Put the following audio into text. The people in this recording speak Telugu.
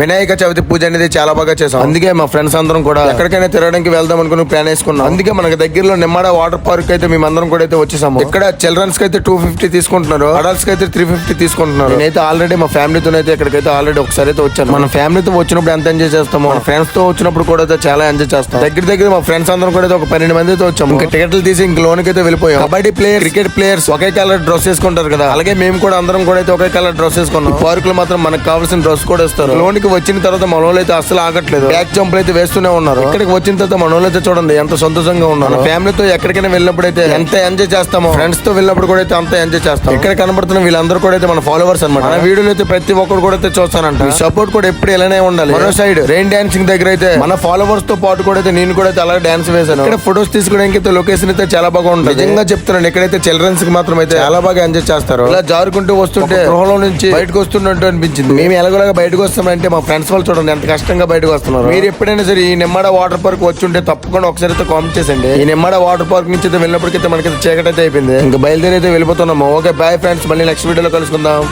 వినాయక చవితి పూజ అనేది చాలా బాగా చేసాం. అందుకే మా ఫ్రెండ్స్ అందరం కూడా ఎక్కడికైనా తిరగడానికి వెళ్దాం అనుకుని ప్లాన్ వేసుకున్నాం. అందుకే మనకి దగ్గరలో నిమ్మడ వాటర్ పార్క్ అయితే మేమందరం కూడా అయితే వచ్చేసాము. ఇక్కడ చిల్డ్రన్స్ కి అయితే 250 తీసుకుంటున్నారు, అడల్ట్స్ కి అయితే 350 తీసుకుంటున్నారు. నేనైతే ఆల్రెడీ మా ఫ్యామిలీతో అయితే ఇక్కడికైతే ఆల్రెడీ ఒకసారి అయితే వచ్చాను. మన ఫ్యామిలీతో వచ్చినప్పుడు ఎంత ఎంజాయ్ చేస్తామో మన ఫ్రెండ్స్ తో వచ్చినప్పుడు కూడా అయితే చాలా ఎంజాయ్ చేస్తాం. దగ్గర మా ఫ్రెండ్స్ అందరం కూడా అయితే ఒక 12 మందితో వచ్చాము. ఇంకా టికెట్లు తీసి ఇంక లోనికి అయితే వెళ్ళిపోయాం. కబడ్డీ ప్లేయర్, క్రికెట్ ప్లేయర్స్ ఒకే కలర్ డ్రెస్ వేసుకుంటారు కదా, అలాగే మేము కూడా అందరం కూడా అయితే ఒకే కలర్ డ్రెస్ వేసుకున్నాం. పార్క్ లో మాత్రం మనకు కావాల్సిన డ్రెస్ కూడా ఇస్తారు. లోనికి వచ్చిన తర్వాత మనోళ్ళు అయితే అసలు ఆగట్లేదు, బ్యాక్ జంపులు అయితే వేస్తూనే ఉన్నారు. ఇక్కడికి వచ్చిన తర్వాత మనోళ్ళు అయితే చూడండి ఎంత సంతోషంగా ఉన్నారు. ఫ్యామిలీతో ఎక్కడికైనా వెళ్ళినప్పుడు అయితే ఎంత ఎంజాయ్ చేస్తామో ఫ్రెండ్స్ తో వెళ్ళినప్పుడు కూడా అయితే అంత ఎంజాయ్ చేస్తాం. ఇక్కడ కనబడుతున్న వీళ్ళందరూ కూడా అయితే మన ఫాలోవర్స్ అన్నమాట. మన వీడియోలో అయితే ప్రతి ఒక్కరు కూడా అయితే చూస్తానంట. మీ సపోర్ట్ కూడా ఎప్పుడు ఇలానే ఉండాలి. మరో సైడ్ రెయిన్ డాన్సింగ్ దగ్గర అయితే మన ఫాలోవర్స్ తో పాటు కూడా అయితే నేను కూడా అయితే అలా డాన్స్ వేసాను. ఇక్కడ ఫొటోస్ తీసుకోవడానికి అయితే లొకేషన్ అయితే చాలా బాగా ఉంటుంది. నిజంగా చెప్తున్నాను, ఇక్కడైతే చిల్డ్రన్స్ కి మాత్రం అయితే చాలా బాగా ఎంజాయ్ చేస్తారు. ఇలా జారుకుంటూ వస్తుంటే గృహలో నుంచి బయటకు వస్తున్నట్టు అనిపించింది. మేము ఎలాగోలాగా బయటకు వస్తామంటే మా ఫ్రెండ్స్ వాళ్ళు చూడండి ఎంత కష్టంగా బయటకు వస్తున్నారు. మీరు ఎప్పుడైనా సరే ఈ నిమ్మడ వాటర్ పార్క్ వచ్చి ఉంటే తప్పకుండా ఒకసారి అయితే కామెంట్ చేసండి. ఈ నిమ్మడ వాటర్ పార్క్ నుంచి అయితే వెళ్ళినప్పటికైతే మనకి చీకటి అయితే అయిపోయింది. ఇంకా బయలుదేరి అయితే వెళ్ళిపోతున్నాము. ఓకే బాయ్ ఫ్రెండ్స్, మళ్ళీ నెక్స్ట్ వీడియోలో కలుసుకుందాం.